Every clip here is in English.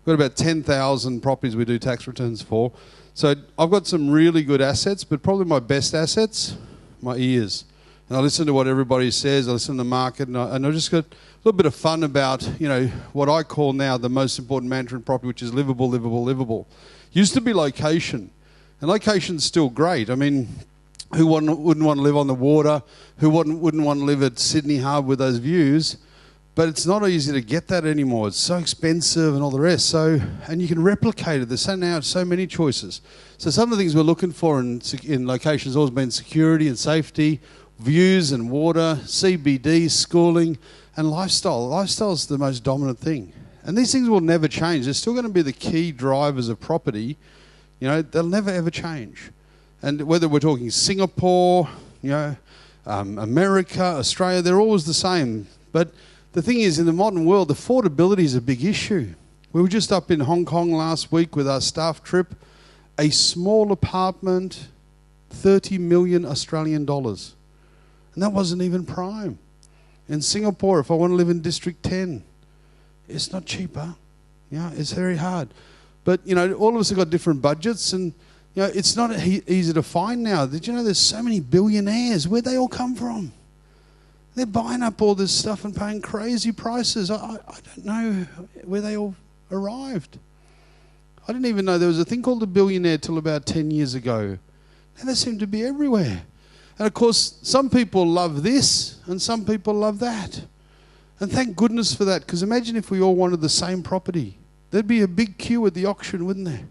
got about 10,000 properties we do tax returns for. So I've got some really good assets, but probably my best assets, my ears. And I listen to what everybody says, I listen to the market, and I just got a little bit of fun about, you know, what I call now the most important mantra in property, which is livable, livable, livable. Used to be location, and location's still great. I mean, who wouldn't want to live on the water? Who wouldn't want to live at Sydney Harbour with those views? But it's not easy to get that anymore. It's so expensive and all the rest. So, and you can replicate it. There's now so many choices. So some of the things we're looking for in locations have always been security and safety, views and water, CBD, schooling, and lifestyle. Lifestyle is the most dominant thing. And these things will never change. They're still going to be the key drivers of property. You know, they'll never ever change. And whether we're talking Singapore, you know, America, Australia, they're always the same. But the thing is, in the modern world, affordability is a big issue. We were just up in Hong Kong last week with our staff trip. A small apartment, 30 million Australian dollars. And that wasn't even prime. In Singapore, if I want to live in District 10, it's not cheaper. Yeah, it's very hard. But, you know, all of us have got different budgets, and, you know, it's not easy to find now. Did you know there's so many billionaires? Where'd they all come from? They're buying up all this stuff and paying crazy prices. I don't know where they all arrived. I didn't even know there was a thing called a billionaire till about 10 years ago. Now they seem to be everywhere. And of course, some people love this and some people love that. And thank goodness for that, because imagine if we all wanted the same property. There'd be a big queue at the auction, wouldn't there?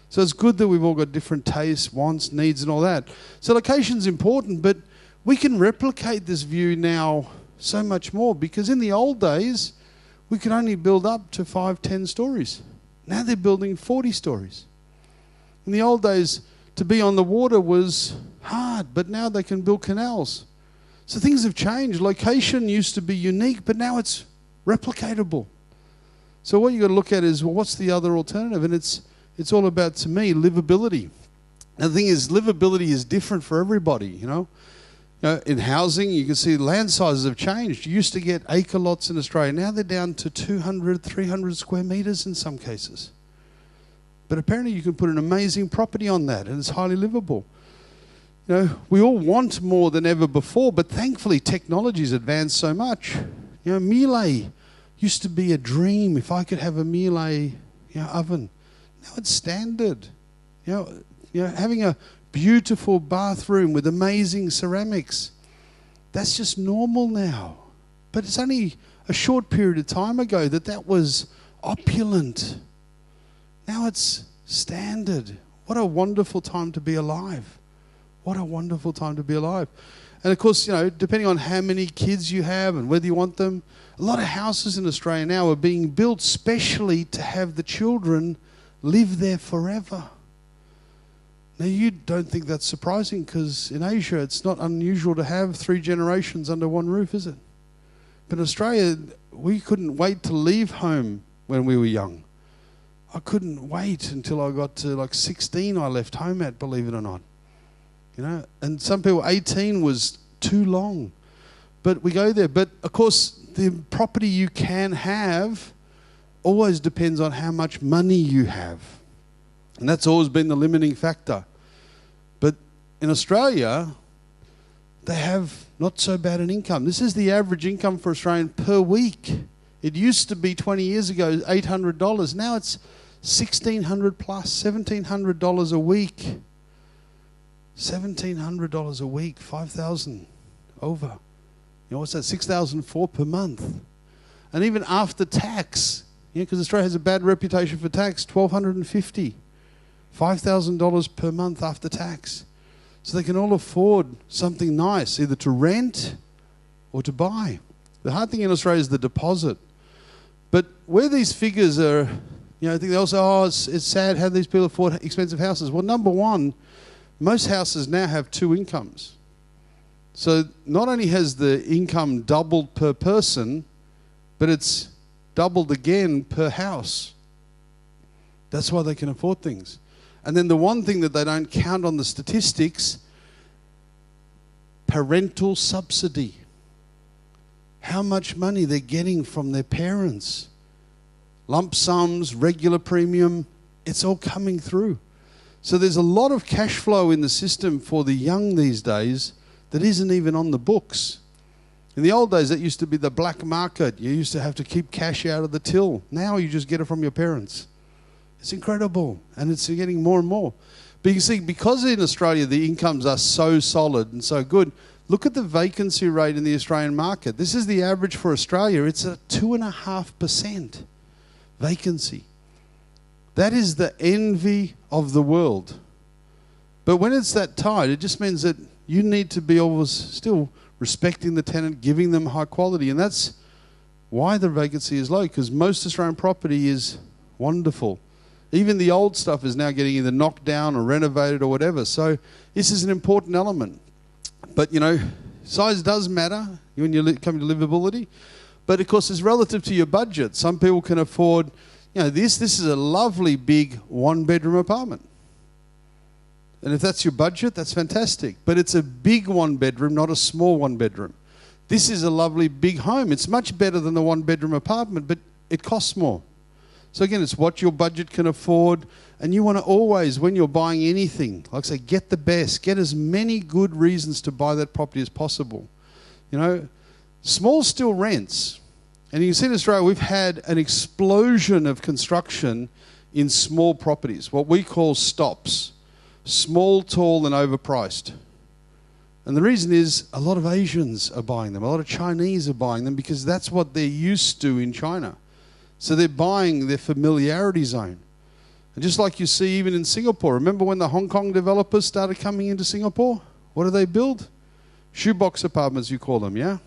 So it's good that we've all got different tastes, wants, needs and all that. So location's important, but we can replicate this view now so much more, because in the old days, we could only build up to 5, 10 stories. Now they're building 40 stories. In the old days, to be on the water was hard, but now they can build canals. So things have changed. Location used to be unique, but now it's replicatable. So what you've got to look at is, well, what's the other alternative? And it's all about, to me, livability. Now the thing is, livability is different for everybody, you know. In housing, you can see land sizes have changed. You used to get acre lots in Australia. Now they're down to 200, 300 square metres in some cases. But apparently you can put an amazing property on that, and it's highly livable. You know, we all want more than ever before, but thankfully technology's advanced so much. You know, Miele used to be a dream. If I could have a Miele, oven. Now it's standard. You know, having a beautiful bathroom with amazing ceramics. That's just normal now. But it's only a short period of time ago that was opulent. Now it's standard. What a wonderful time to be alive. What a wonderful time to be alive. And of course, you know, depending on how many kids you have and whether you want them, a lot of houses in Australia now are being built specially to have the children live there forever. Now, you don't think that's surprising, because in Asia it's not unusual to have 3 generations under one roof, is it? But in Australia, we couldn't wait to leave home when we were young. I couldn't wait until I got to like 16 I left home at, believe it or not. You know, and some people, 18 was too long. But we go there. But of course, the property you can have always depends on how much money you have. And that's always been the limiting factor. But in Australia, they have not so bad an income. This is the average income for Australian per week. It used to be 20 years ago, $800. Now it's $1,600 plus, $1,700 a week. $1,700 a week, $5,000 over. You know, what's that? $6,004 per month. And even after tax, because Australia has a bad reputation for tax, $1,250. $5,000 per month after tax. So they can all afford something nice, either to rent or to buy. The hard thing in Australia is the deposit. But where these figures are, you know, I think they also, it's sad how these people afford expensive houses. Well, number one, most houses now have 2 incomes. So not only has the income doubled per person, but it's doubled again per house. That's why they can afford things. And then the one thing that they don't count on the statistics, parental subsidy. How much money they're getting from their parents lump sums, regular premium, it's all coming through. So there's a lot of cash flow in the system for the young these days that isn't even on the books. In the old days, that used to be the black market. You used to have to keep cash out of the till. Now you just get it from your parents. It's incredible, and it's getting more and more. But you can see, because in Australia the incomes are so solid and so good, look at the vacancy rate in the Australian market. This is the average for Australia. It's a 2.5% vacancy. That is the envy of the world. But when it's that tight, it just means that you need to be always still respecting the tenant, giving them high quality. And that's why the vacancy is low, because most Australian property is wonderful. Even the old stuff is now getting either knocked down or renovated or whatever. So this is an important element. But, you know, size does matter when you come to livability. But, of course, it's relative to your budget. Some people can afford, you know, this is a lovely big one-bedroom apartment. And if that's your budget, that's fantastic. But it's a big one-bedroom, not a small one-bedroom. This is a lovely big home. It's much better than the one-bedroom apartment, but it costs more. So again, it's what your budget can afford. And you want to always, when you're buying anything, like I say, get the best. Get as many good reasons to buy that property as possible. You know, small still rents. And you can see in Australia, we've had an explosion of construction in small properties, what we call stops. Small, tall, and overpriced. And the reason is a lot of Asians are buying them. A lot of Chinese are buying them because that's what they're used to in China. So they're buying their familiarity zone. And just like you see even in Singapore, remember when the Hong Kong developers started coming into Singapore? What do they build? Shoebox apartments, you call them, yeah?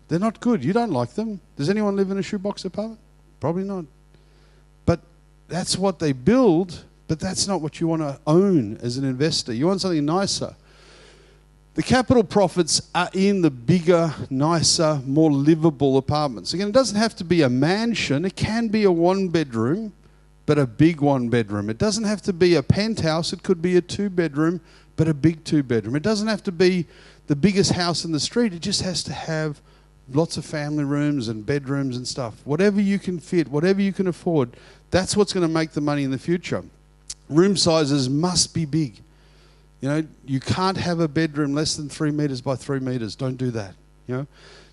They're not good. You don't like them. Does anyone live in a shoebox apartment? Probably not. But that's what they build. But that's not what you want to own as an investor. You want something nicer. The capital profits are in the bigger, nicer, more livable apartments. Again, it doesn't have to be a mansion. It can be a one-bedroom, but a big one-bedroom. It doesn't have to be a penthouse. It could be a two-bedroom, but a big two-bedroom. It doesn't have to be the biggest house in the street. It just has to have lots of family rooms and bedrooms and stuff. Whatever you can fit, whatever you can afford, that's what's going to make the money in the future. Room sizes must be big. You know, you can't have a bedroom less than 3 meters by 3 meters. Don't do that. You know,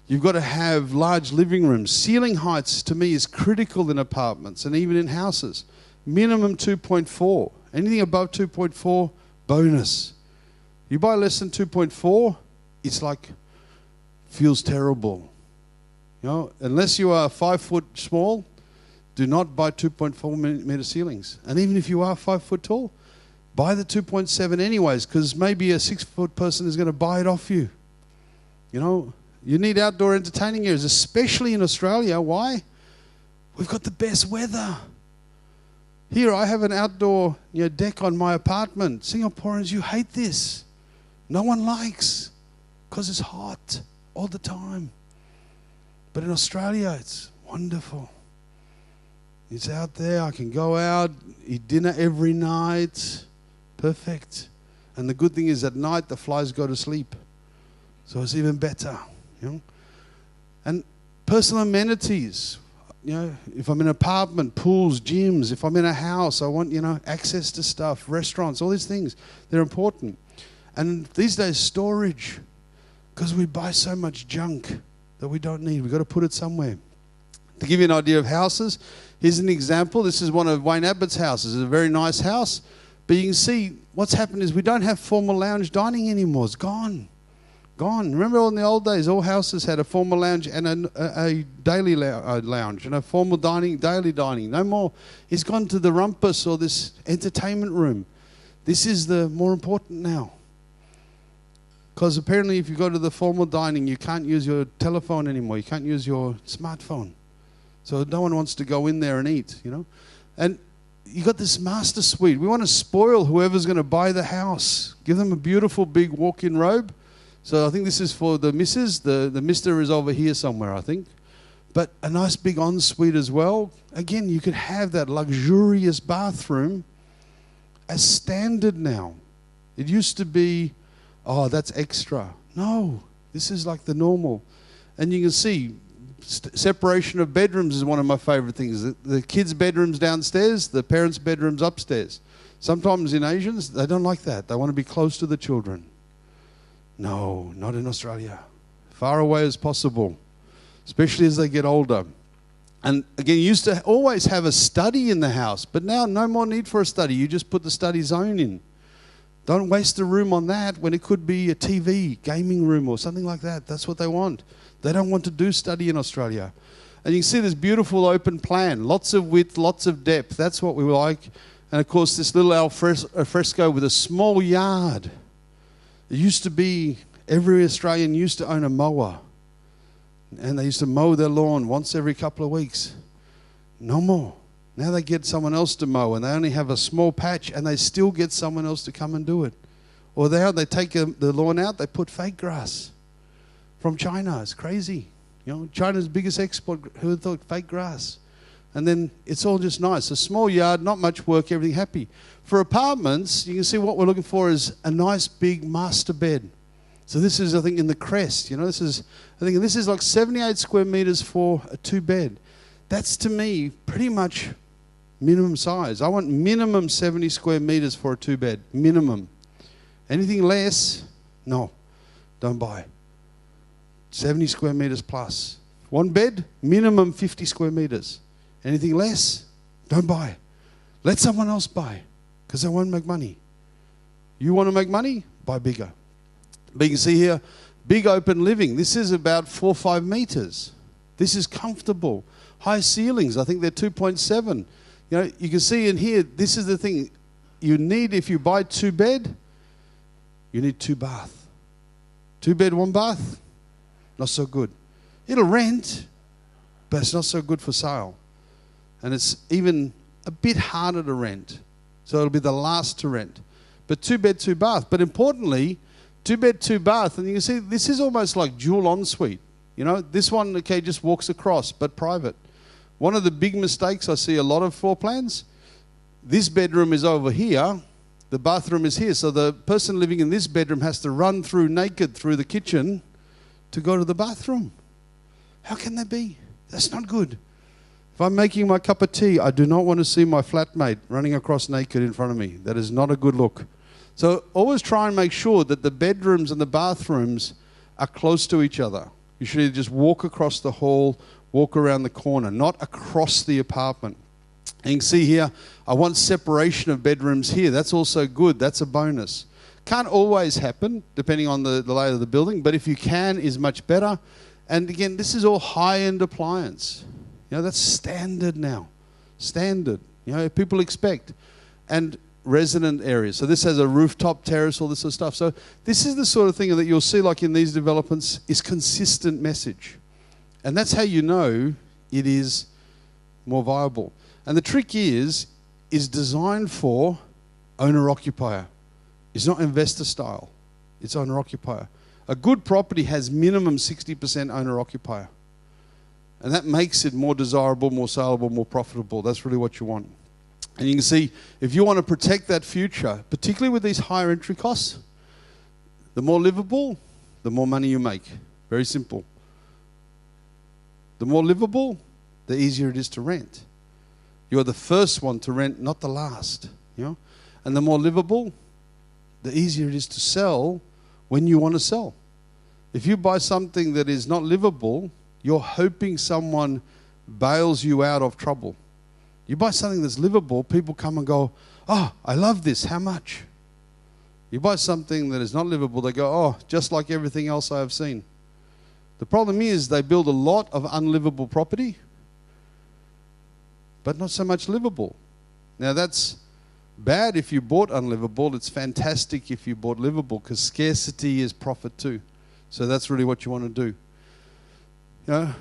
you've got to have large living rooms. Ceiling heights, to me, is critical in apartments and even in houses. Minimum 2.4. Anything above 2.4, bonus. You buy less than 2.4, it's like, feels terrible. You know, unless you are 5 foot small, do not buy 2.4 meter ceilings. And even if you are 5 foot tall, buy the 2.7 anyways, because maybe a 6 foot person is going to buy it off you. You know, you need outdoor entertaining areas, especially in Australia. Why? We've got the best weather. Here, I have an outdoor deck on my apartment. Singaporeans, you hate this. No one likes, because it's hot all the time. But in Australia, it's wonderful. It's out there. I can go out, eat dinner every night. Perfect. And the good thing is at night the flies go to sleep. So it's even better. You know? And personal amenities. You know, if I'm in an apartment, pools, gyms. If I'm in a house, I want, access to stuff, restaurants, all these things. They're important. And these days, storage. Because we buy so much junk that we don't need. We've got to put it somewhere. To give you an idea of houses, here's an example. This is one of Wayne Abbott's houses. It's a very nice house. But you can see what's happened is we don't have formal lounge dining anymore. It's gone. Gone. Remember in the old days, all houses had a formal lounge and a daily lounge and a formal dining, daily dining. No more. It's gone to the rumpus or this entertainment room. This is the more important now. Because apparently if you go to the formal dining, you can't use your telephone anymore. You can't use your smartphone. So no one wants to go in there and eat, And you got this master suite. We want to spoil whoever's going to buy the house. Give them a beautiful big walk-in robe. So I think this is for the missus. The mister is over here somewhere, I think. But a nice big ensuite as well. Again, you could have that luxurious bathroom as standard now. It used to be, oh, that's extra. No, this is like the normal. And you can see Separation of bedrooms is one of my favourite things. The kids' bedrooms downstairs, the parents' bedrooms upstairs. Sometimes in Asians, they don't like that. They want to be close to the children. No, not in Australia. Far away as possible, especially as they get older. And again, you used to always have a study in the house, but now no more need for a study. You just put the study zone in. Don't waste a room on that when it could be a TV, gaming room or something like that. That's what they want. They don't want to do study in Australia. And you can see this beautiful open plan. Lots of width, lots of depth. That's what we like. And of course, this little alfresco with a small yard. It used to be, every Australian used to own a mower. And they used to mow their lawn once every couple of weeks. No more. Now they get someone else to mow, and they only have a small patch, and they still get someone else to come and do it. Or they take the lawn out, they put fake grass from China. It's crazy. You know, China's biggest export, who would thought, fake grass. And then it's all just nice. A small yard, not much work, everything happy. For apartments, you can see what we're looking for is a nice big master bed. So this is, I think, in the Crest. You know, this is like 78 square meters for a 2-bed. That's, to me, pretty much minimum size. I want minimum 70 square meters for a 2-bed. Minimum. Anything less, no, don't buy. 70 square meters plus. 1 bed, minimum 50 square meters. Anything less, don't buy. Let someone else buy, because they won't make money. You want to make money? Buy bigger. But you can see here, big open living. This is about 4 or 5 meters. This is comfortable. High ceilings, I think they're 2.7. You know, you can see in here, this is the thing. You need, if you buy 2-bed, you need 2 bath. 2-bed, 1 bath, not so good. It'll rent, but it's not so good for sale. And it's even a bit harder to rent. So it'll be the last to rent. But 2-bed, 2 bath. But importantly, 2-bed, 2 bath. And you can see this is almost like dual ensuite. You know, this one, okay, just walks across, but private. One of the big mistakes I see a lot of floor plans, this bedroom is over here, the bathroom is here. So the person living in this bedroom has to run through naked through the kitchen to go to the bathroom. How can that be? That's not good. If I'm making my cup of tea, I do not want to see my flatmate running across naked in front of me. That is not a good look. So always try and make sure that the bedrooms and the bathrooms are close to each other. You should either just walk across the hall, walk around the corner, not across the apartment. And you can see here, I want separation of bedrooms here. That's also good. That's a bonus. Can't always happen, depending on the layout of the building, but if you can, is much better. And again, this is all high-end appliance. You know, that's standard now. Standard. You know, people expect. And resident areas. So this has a rooftop terrace, all this sort of stuff. So this is the sort of thing that you'll see like in these developments is consistent message. And that's how you know it is more viable. And the trick is designed for owner-occupier. It's not investor style. It's owner-occupier. A good property has minimum 60% owner-occupier. And that makes it more desirable, more saleable, more profitable. That's really what you want. And you can see, if you want to protect that future, particularly with these higher entry costs, the more livable, the more money you make. Very simple. The more livable, the easier it is to rent. You're the first one to rent, not the last. You know? And the more livable, the easier it is to sell when you want to sell. If you buy something that is not livable, you're hoping someone bails you out of trouble. You buy something that's livable, people come and go, oh, I love this, how much? You buy something that is not livable, they go, oh, just like everything else I have seen. The problem is they build a lot of unlivable property, but not so much livable. Now that's bad if you bought unlivable. It's fantastic if you bought livable, because scarcity is profit too. So that's really what you want to do. You know,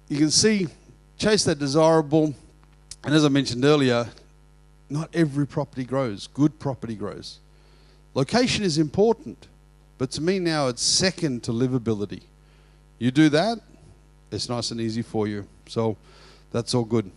you can see, chase that desirable. And as I mentioned earlier, not every property grows. Good property grows. Location is important, but to me now it's second to livability. You do that, it's nice and easy for you. So that's all good.